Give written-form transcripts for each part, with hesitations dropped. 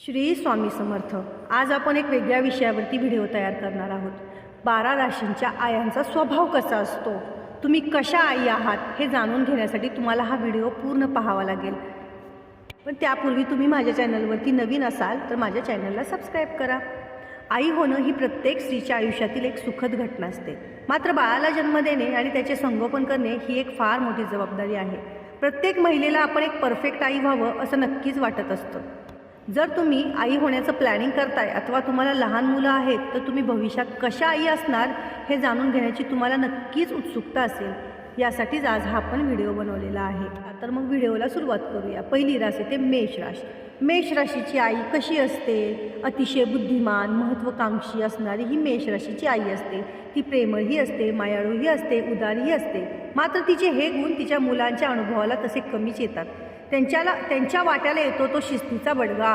श्री स्वामी समर्थ। आज आपण एक वेगळ्या विषयावरती व्हिडिओ तयार करणार आहोत। 12 राशींच्या आयांचा स्वभाव कसा असतो, तुम्ही कशा आई आहात हे जाणून घेण्यासाठी तुम्हाला हा व्हिडिओ पूर्ण पाहावा लागेल। पण त्यापूर्वी तुम्ही माझ्या चॅनलवरती नवीन असाल तर माझ्या चॅनलला सबस्क्राईब करा। आई होणं ही प्रत्येक स्त्रीच्या आयुष्यातील एक सुखद घटना असते, मात्र बाळाला जन्म देणे आणि त्याचे संगोपन करणे ही एक फार मोठी जबाबदारी आहे। प्रत्येक महिलेला आपण एक परफेक्ट आई व्हावं असं नक्कीच वाटत असतं। जर तुम्ही आई होण्याचं प्लॅनिंग करताय अथवा तुम्हाला लहान मुलं आहेत तर तुम्ही भविष्यात कशा आई असणार हे जाणून घेण्याची तुम्हाला नक्कीच उत्सुकता असेल। यासाठीच आज हा आपण व्हिडिओ बनवलेला आहे। तर मग व्हिडिओला सुरुवात करूया। पहिली राशी ते मेष राशी। मेष राशीची आई कशी असते? अतिशय बुद्धिमान, महत्त्वाकांक्षी असणारी ही मेष राशीची आई असते। ती प्रेमळही असते, मायाळूही असते, उदारही असते। मात्र तिचे हे गुण तिच्या मुलांच्या अनुभवाला तसे कमीच येतात। त्यांच्या वाट्याला येतो तो शिस्तीचा बडगा।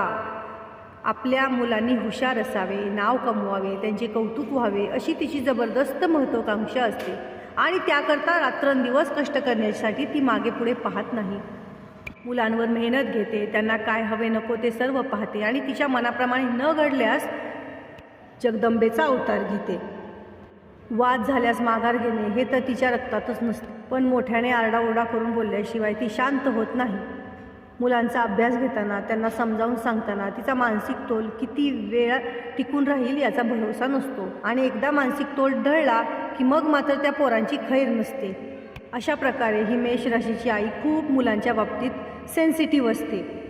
आपल्या मुलांनी हुशार असावे, नाव कमवावे, त्यांचे कौतुक व्हावे अशी तिची जबरदस्त महत्त्वाकांक्षा असते आणि त्याकरता रात्रंदिवस कष्ट करण्यासाठी ती मागे पुढे पाहत नाही। मुलांवर मेहनत घेते, त्यांना काय हवे नको ते सर्व पाहते आणि तिच्या मनाप्रमाणे न घडल्यास जगदंबेचा अवतार घेते। वाद झाल्यास माघार घेणे हे तर तिच्या रक्तातच नसते, पण मोठ्याने आरडाओरडा करून बोलल्याशिवाय ती शांत होत नाही। मुलांचा अभ्यास घेताना, त्यांना समजावून सांगताना तिचा मानसिक तोल किती वेळ टिकून राहील याचा भरोसा नसतो आणि एकदा मानसिक तोल ढळला की मग मात्र त्या पोरांची खैर नसते। अशा प्रकारे ही मेष राशीची आई खूप मुलांच्या बाबतीत सेन्सिटिव्ह असते।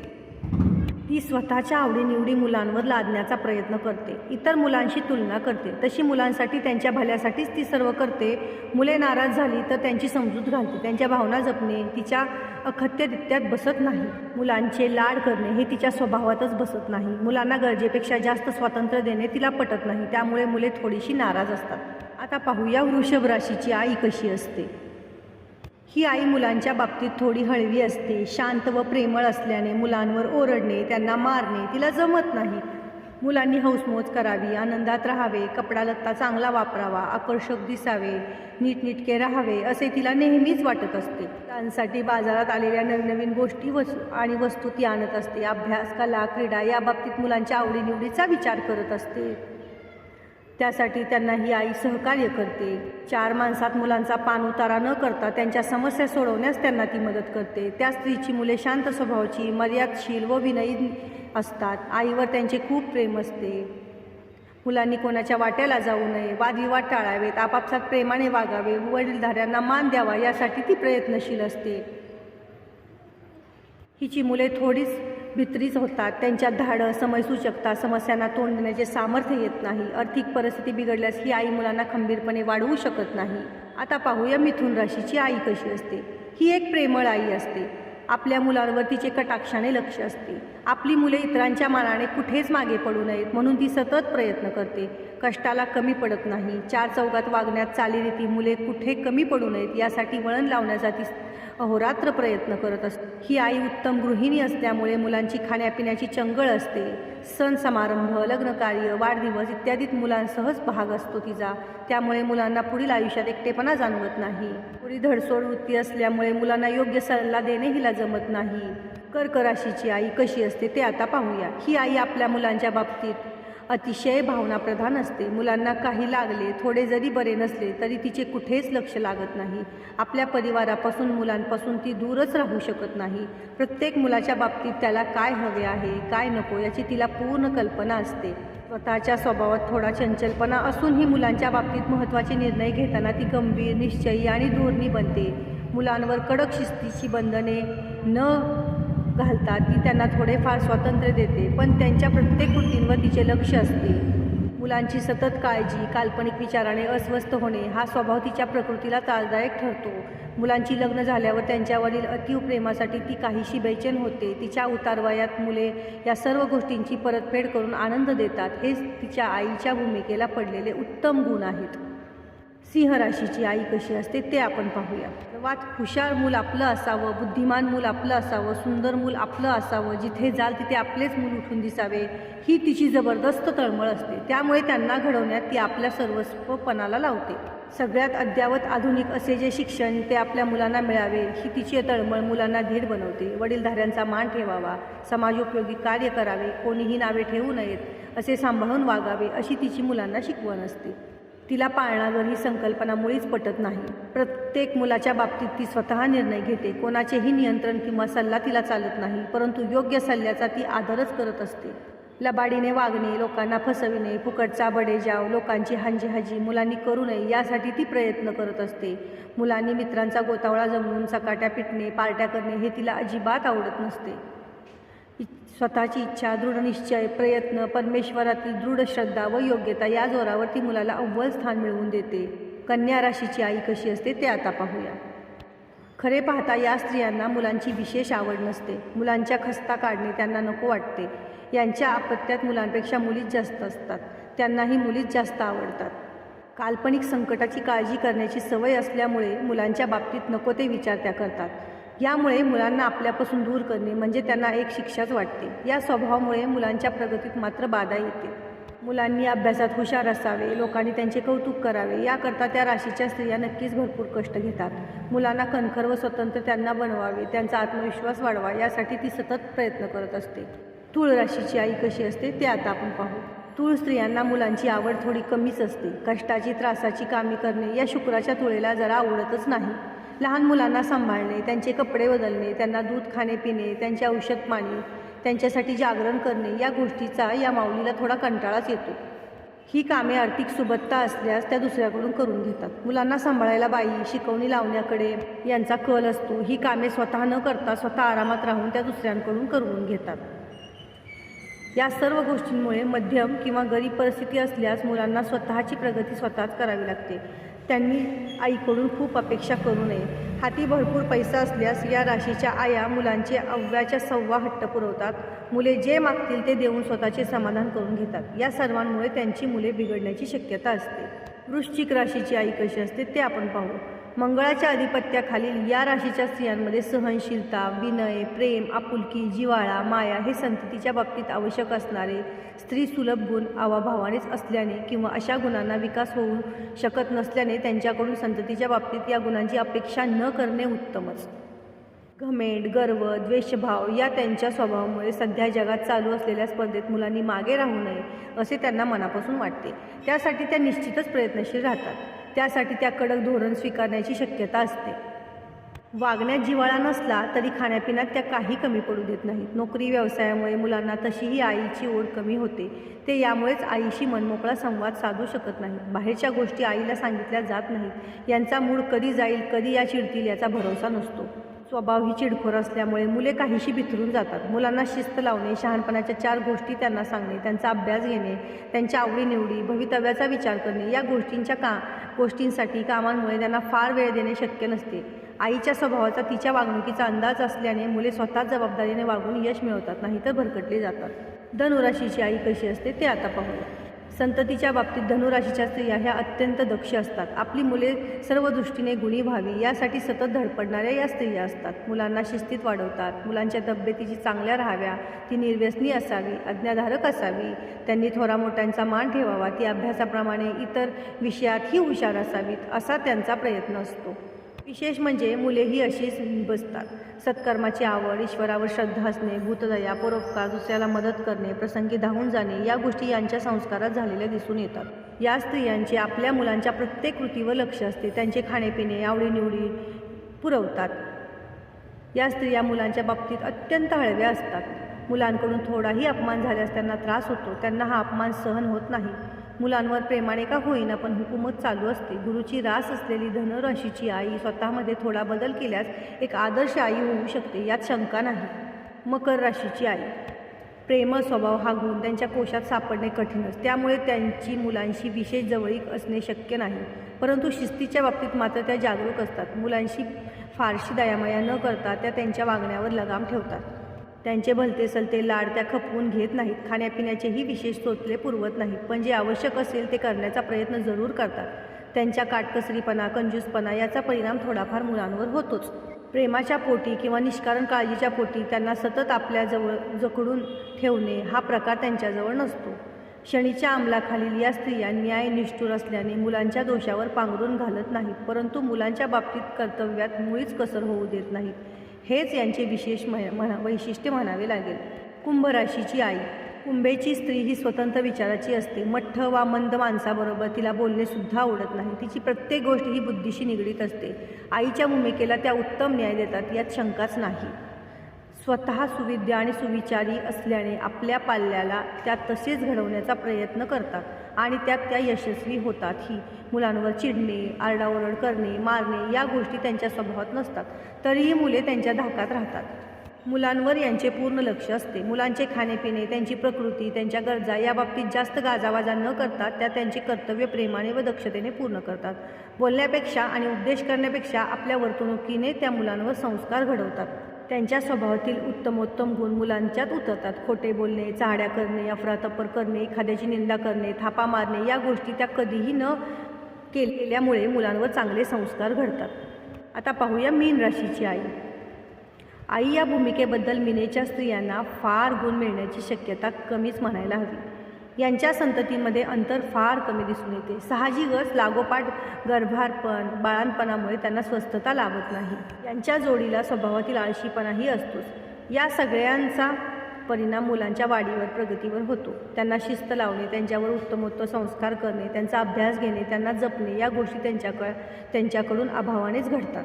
ती स्वतःच्या आवडीनिवडी मुलांवर लादण्याचा प्रयत्न करते, इतर मुलांशी तुलना करते। तशी मुलांसाठी, त्यांच्या भल्यासाठीच ती सर्व करते। मुले नाराज झाली तर त्यांची समजूत घालते, त्यांच्या भावना जपणे तिच्या अखत्यरित्यात बसत नाही। मुलांचे लाड करणे हे तिच्या स्वभावातच बसत नाही। मुलांना गरजेपेक्षा जास्त स्वातंत्र्य देणे तिला पटत नाही, त्यामुळे मुले थोडीशी नाराज असतात। आता पाहूया वृषभ राशीची आई कशी असते। ही आई मुलांच्या बाबतीत थोडी हळवी असते। शांत व प्रेमळ असल्याने मुलांवर ओरडणे, त्यांना मारणे तिला जमत नाही। मुलांनी हौसमौज करावी, आनंदात राहावे, कपडा लत्ता चांगला वापरावा, आकर्षक दिसावे, नीटनेटके राहावे असे तिला नेहमीच वाटत असते। त्यांसाठी बाजारात आलेल्या नवीन गोष्टी आणि वस्तू ती आणत असते। अभ्यास, कला, क्रीडा या बाबतीत मुलांच्या आवडीनिवडीचा विचार करत असते। त्यासाठी त्यांना ही आई सहकार्य करते। 4 माणसात मुलांचा पाणउतारा न करता त्यांच्या समस्या सोडवण्यास त्यांना ती मदत करते। त्या स्त्रीची मुले शांत स्वभावाची, मर्यादशील व विनयी असतात। आईवर त्यांचे खूप प्रेम असते। मुलांनी कोणाच्या वाट्याला जाऊ नये, वादविवाद टाळावेत, आपापसात प्रेमाने वागावे, वडीलधाऱ्यांना मान द्यावा यासाठी ती प्रयत्नशील असते। हिची मुले थोडीच भित्रीच होतात। त्यांच्यात धाडस, समयसूचकता, समस्यांना तोंड देण्याचे सामर्थ्य येत नाही। आर्थिक परिस्थिती बिघडल्यास ही आई मुलांना खंबीरपणे वाढवू शकत नाही। आता पाहूया मिथुन राशीची आई कशी असते। ही एक प्रेमळ आई असते। आपल्या मुलांवर तिचे कटाक्षाने लक्ष असते। आपली मुले इतरांच्या मानाने कुठेच मागे पडू नयेत म्हणून ती सतत प्रयत्न करते। कष्टाला कमी पडत नाही। 4 चौघात वागण्यात चालीरीती मुले कुठे कमी पडू नयेत यासाठी वळण लावण्यासाठी अहोरात्र प्रयत्न करत असते। ही आई उत्तम गृहिणी असल्यामुळे मुलांची खाण्यापिण्याची चंगळ असते। सण समारंभ, लग्नकार्य, वाढदिवस इत्यादीत मुलांसहज भाग असतो तिचा, त्यामुळे मुलांना पुढील आयुष्यात एकटेपणा जाणवत नाही। थोडी धडसोड वृत्ती असल्यामुळे मुलांना योग्य सल्ला देणे हिला जमत नाही। कर्क राशीची आई कशी असते ते आता पाहूया। ही आई आपल्या मुलांच्या बाबतीत अतिशय भावनाप्रधान असते। मुलांना काही लागले, थोडे जरी बरे नसले तरी तिचे कुठेच लक्ष लागत नाही। आपल्या परिवारापासून, मुलांपासून ती दूरच राहू शकत नाही। प्रत्येक मुलाच्या बाबतीत त्याला काय हवे आहे, काय नको याची तिला पूर्ण कल्पना असते। स्वतःच्या स्वभावात थोडा चंचलपणा असूनही मुलांच्या बाबतीत महत्त्वाचे निर्णय घेताना ती गंभीर, निश्चयी आणि धोरणी बनते। मुलांवर कडक शिस्तीची बंधने न घालतात ती त्यांना थोडेफार स्वातंत्र्य देते, पण त्यांच्या प्रत्येक कृतींवर तिचे लक्ष असते। मुलांची सतत काळजी, काल्पनिक विचाराने अस्वस्थ होणे हा स्वभाव तिच्या प्रकृतीला त्रासदायक ठरतो। मुलांची लग्न झाल्यावर त्यांच्यावरील अतीव प्रेमासाठी ती काहीशी बेचैन होते। तिच्या उतारवयात मुले या सर्व गोष्टींची परतफेड करून आनंद देतात। हेच तिच्या आईच्या भूमिकेला पडलेले उत्तम गुण आहेत। सिंह राशीची आई कशी असते ते आपण पाहूया। सर्वात हुशार मूल आपलं असावं, बुद्धिमान मूल आपलं असावं, सुंदर मूल आपलं असावं, जिथे जाल तिथे आपलेच मूल उठून दिसावे ही तिची जबरदस्त तळमळ असते। त्यामुळे त्यांना घडवण्यात ती आपल्या सर्वस्वपणाला लावते। सगळ्यात अद्ययावत आधुनिक असे जे शिक्षण ते आपल्या मुलांना मिळावे ही तिची तळमळ मुलांना धीर बनवते. वडीलधाऱ्यांचा मान ठेवावा, समाजोपयोगी कार्य करावे, कोणीही नावे ठेवू नयेत, असे सांभाळून वागावे अशी तिची मुलांना शिकवण असते. तिला पाळणाघर ही संकल्पना मुळीच पटत नाही. प्रत्येक मुलाच्या बाबतीत ती स्वतः निर्णय घेते. कोणाचेही नियंत्रण किंवा सल्ला तिला चालत नाही, परंतु योग्य सल्ल्याचा ती आदरच करत असते. लबाडीने वागणे, लोकांना फसविणे, फुकटचा बडेजाव, लोकांची हांजीहाजी मुलांनी करू नये यासाठी ती प्रयत्न करत असते. मुलांनी मित्रांचा गोतावळा जमवून चकाट्या पिटणे, पार्ट्या करणे हे तिला अजिबात आवडत नसते. स्वतःची इच्छा, दृढनिश्चय, प्रयत्न, परमेश्वरातील दृढ श्रद्धा व योग्यता या जोरावर ती मुलाला अव्वल स्थान मिळवून देते. कन्या राशीची आई कशी असते ते आता पाहूया. खरे पाहता या स्त्रियांना मुलांची विशेष आवड नसते. मुलांच्या खस्ता काढणे त्यांना नको वाटते. यांच्या अपत्यात मुलांपेक्षा मुलीच जास्त असतात. त्यांनाही मुलीच जास्त आवडतात. काल्पनिक संकटाची काळजी करण्याची सवय असल्यामुळे मुलांच्या बाबतीत नको ते विचार त्या करतात. यामुळे मुलांना आपल्यापासून दूर करणे म्हणजे त्यांना एक शिक्षाच वाटते. या स्वभावामुळे मुलांच्या प्रगतीत मात्र बाधा येते. मुलांनी अभ्यासात हुशार असावे, लोकांनी त्यांचे कौतुक करावे याकरता त्या राशीच्या स्त्रिया नक्कीच भरपूर कष्ट घेतात. मुलांना कणखर व स्वतंत्र त्यांना बनवावे, त्यांचा आत्मविश्वास वाढवा यासाठी ती सतत प्रयत्न करत असते. तूळ राशीची आई कशी असते ते आता आपण पाहू. तूळ स्त्रियांना मुलांची आवड थोडी कमीच असते. कष्टाची त्रासाची कामे करणे या शुक्राच्या तुळेला जरा आवडतच नाही. लहान मुलांना सांभाळणे, त्यांचे कपडे बदलणे, त्यांना दूध खाणे पिणे, त्यांचे औषध पाणी, त्यांच्यासाठी जागरण करणे या गोष्टीचा या माऊलीला थोडा कंटाळाच येतो. ही कामे आर्थिक सुबत्ता असल्यास त्या दुसऱ्याकडून करून घेतात. मुलांना सांभाळायला बाई, शिकवणी लावण्याकडे यांचा कल असतो. ही कामे स्वतः न करता स्वतः आरामात राहून त्या दुसऱ्यांकडून करून घेतात. या सर्व गोष्टींमुळे मध्यम किंवा गरीब परिस्थिती असल्यास मुलांना स्वतःची प्रगती स्वतःच करावी लागते. त्यांनी आईकडून खूप अपेक्षा करू नये. हाती भरपूर पैसा असल्यास या राशीच्या आया मुलांचे अव्वाच्या सव्वा हट्ट पुरवतात. मुले जे मागतील ते देऊन स्वतःचे समाधान करून घेतात. या सर्वांमुळे त्यांची मुले बिघडण्याची शक्यता असते. वृश्चिक राशीची आई कशी असते ते आपण पाहू. मंगळाच्या अधिपत्याखालील या राशीच्या स्त्रियांमध्ये सहनशीलता, विनय, प्रेम, आपुलकी, जिव्हाळा, माया हे संततीच्या बाबतीत आवश्यक असणारे स्त्री सुलभ गुण आवाभावानेच असल्याने किंवा अशा गुणांना विकास होऊ शकत नसल्याने त्यांच्याकडून संततीच्या बाबतीत या गुणांची अपेक्षा न करणे उत्तमच. घमेंड, गर्व, द्वेषभाव या त्यांच्या स्वभावामुळे सध्या जगात चालू असलेल्या स्पर्धेत मुलांनी मागे राहू नये असे त्यांना मनापासून वाटते. त्यासाठी त्या निश्चितच प्रयत्नशील राहतात. त्यासाठी त्या कडक धोरण स्वीकारण्याची शक्यता असते. वागण्यात जिव्हाळा नसला तरी खाण्यापिण्यात त्या काही कमी पडू देत नाहीत. नोकरी व्यवसायामुळे मुलांना तशीही आईची ओढ कमी होते. ते यामुळेच आईशी मनमोकळा संवाद साधू शकत नाहीत. बाहेरच्या गोष्टी आईला सांगितल्या जात नाहीत. यांचा मूड कधी जाईल, कधी या चिडतील याचा भरोसा नसतो. स्वभाव ही चिडखोर असल्यामुळे मुले काहीशी बिथरून जातात. मुलांना शिस्त लावणे, शहाणपणाच्या 4 गोष्टी त्यांना सांगणे, त्यांचा अभ्यास घेणे, त्यांच्या आवडीनिवडी, भवितव्याचा विचार करणे या गोष्टींसाठी कामांमुळे त्यांना फार वेळ देणे शक्य नसते. आईच्या स्वभावाचा तिच्या वागणुकीचा अंदाज असल्याने मुले स्वतः जबाबदारीने वागून यश मिळवतात, नाहीतर भरकटले जातात. धनुराशीची आई कशी असते ते आता पाहूया. संततीच्या बाबतीत धनुराशीच्या स्त्रिया ह्या अत्यंत दक्ष असतात. आपली मुले सर्व दृष्टीने गुणी व्हावी यासाठी सतत धडपडणाऱ्या या स्त्रिया असतात. मुलांना शिस्तीत वाढवतात. मुलांच्या तब्येतीची चांगल्या राहाव्या, ती निर्व्यसनी असावी, आज्ञाधारक असावी, त्यांनी थोरा मोठ्यांचा मान ठेवावा, ती अभ्यासाप्रमाणे इतर विषयातही हुशार असावीत असा त्यांचा प्रयत्न असतो. विशेष म्हणजे मुलेही अशीच बसतात. सत्कर्माची आवड, ईश्वरावर श्रद्धा असणे, भूतदया, परोपकार, दुसऱ्याला मदत करणे, प्रसंगी धावून जाणे या गोष्टी यांच्या संस्कारात झालेल्या दिसून येतात. या स्त्रियांचे आपल्या मुलांच्या प्रत्येक कृतीवर लक्ष असते. त्यांचे खाणेपिणे, आवडीनिवडी पुरवतात. या स्त्रिया मुलांच्या बाबतीत अत्यंत हळव्या असतात. मुलांकडून थोडाही अपमान झाल्यास त्यांना त्रास होतो. त्यांना हा अपमान सहन होत नाही. मुलांवर प्रेमाने का होईना पण हुकूमत चालू असते. गुरुची रास असलेली धनुराशीची आई स्वतःमध्ये थोडा बदल केल्यास एक आदर्श आई होऊ शकते, यात शंका नाही. मकर राशीची आई. प्रेमळ स्वभाव हा गुण त्यांच्या कोशात सापडणे कठीणच. त्यामुळे त्यांची मुलांशी विशेष जवळीक असणे शक्य नाही. परंतु शिस्तीच्या बाबतीत मात्र त्या जागरूक असतात. मुलांशी फारशी दयामाया न करता त्या त्यांच्या वागण्यावर लगाम ठेवतात. त्यांचे भलते सलते लाड त्या खपवून घेत नाहीत. खाण्यापिण्याचेही विशेष तोतले पुरवत नाहीत, पण जे आवश्यक असेल ते करण्याचा प्रयत्न जरूर करतात. त्यांच्या काटकसरीपणा, कंजूसपणा याचा परिणाम थोडाफार मुलांवर होतोच. प्रेमाच्या पोटी किंवा निष्कारण काळजीच्या पोटी त्यांना सतत आपल्याजवळ जखडून ठेवणे हा प्रकार त्यांच्याजवळ नसतो. शनीच्या अंमलाखालील या स्त्रिया न्यायनिष्ठुर असल्याने मुलांच्या दोषावर पांघरून घालत नाहीत, परंतु मुलांच्या बाबतीत कर्तव्यात मुळीच कसर होऊ देत नाहीत. हेच यांचे विशेष वैशिष्ट्य म्हणावे लागेल. कुंभ राशीची आई. कुंभेची स्त्री ही स्वतंत्र विचाराची असते. मठ्ठ वा मंद माणसाबरोबर तिला बोलणे सुद्धा आवडत नाही. तिची प्रत्येक गोष्ट ही बुद्धीशी निगडीत असते. आईच्या भूमिकेला त्या उत्तम न्याय देतात, यात शंकाच नाही. स्वतः सुविद्या आणि सुविचारी असल्याने आपल्या पाल्याला त्या तसेच घडवण्याचा प्रयत्न करतात आणि त्यात त्या यशस्वी होतातही. मुलांवर चिडणे, आरडाओरड करणे, मारणे या गोष्टी त्यांच्या स्वभावात नसतात, तरीही मुले त्यांच्या धाकात राहतात. मुलांवर यांचे पूर्ण लक्ष असते. मुलांचे खाणेपिणे, त्यांची प्रकृती, त्यांच्या गरजा याबाबतीत जास्त गाजावाजा न करता त्या त्यांचे कर्तव्य प्रेमाने व दक्षतेने पूर्ण करतात. बोलण्यापेक्षा आणि उपदेश करण्यापेक्षा आपल्या वर्तणुकीने त्या मुलांवर संस्कार घडवतात. त्यांच्या स्वभावातील उत्तमोत्तम गुण मुलांच्यात उतरतात. खोटे बोलणे, चाहड्या करणे, अफरातफर करणे, एखाद्याची निंदा करणे, थापा मारणे या गोष्टी त्या कधीही न केल्यामुळे मुलांवर चांगले संस्कार घडतात. आता पाहूया मीन राशीची आई. आई या भूमिकेबद्दल मीनेच्या स्त्रियांना फार गुण मिळण्याची शक्यता कमीच म्हणायला हवी. यांच्या संततीमध्ये अंतर फार कमी दिसून येते. साहजिकच लागोपाठ गर्भारपण, बाळांपणामुळे त्यांना स्वस्थता लाभत नाही. यांच्या जोडीला स्वभावातील आळशीपणाही असतोच. या सगळ्यांचा परिणाम मुलांच्या वाढीवर, प्रगतीवर होतो. त्यांना शिस्त लावणे, त्यांच्यावर उत्तमोत्तम संस्कार करणे, त्यांचा अभ्यास घेणे, त्यांना जपणे या गोष्टी त्यांच्याकडून अभावानेच घडतात.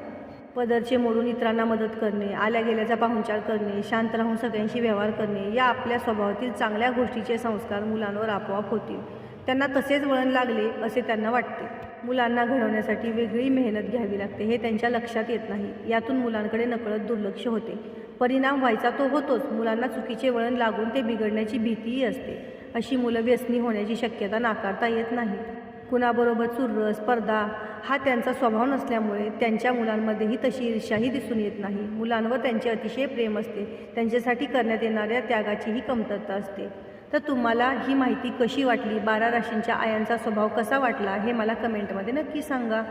पदरचे मोडून इतरांना मदत करणे, आल्या गेल्याचा पाहुणचार करणे, शांत राहून सगळ्यांशी व्यवहार करणे या आपल्या स्वभावातील चांगल्या गोष्टीचे संस्कार मुलांवर आपोआप होतील. त्यांना तसेच वळण लागले असे त्यांना वाटते. मुलांना घडवण्यासाठी वेगळी मेहनत घ्यावी लागते हे त्यांच्या लक्षात येत नाही. यातून मुलांकडे नकळत दुर्लक्ष होते. परिणाम व्हायचा तो होतोच. मुलांना चुकीचे वळण लागून ते बिघडण्याची भीतीही असते. अशी मुलं व्यसनी होण्याची शक्यता नाकारता येत नाही. कुणाबरोबर चुर्र, स्पर्धा हा त्यांचा स्वभाव नसल्यामुळे त्यांच्या मुलांमध्येही तशी ईर्ष्याही दिसून येत नाही. मुलांवर त्यांचे अतिशय प्रेम असते. त्यांच्यासाठी करण्यात येणाऱ्या त्यागाचीही कमतरता असते. तर तुम्हाला ही माहिती कशी वाटली, 12 राशींच्या आयांचा स्वभाव कसा वाटला हे मला कमेंटमध्ये नक्की सांगा.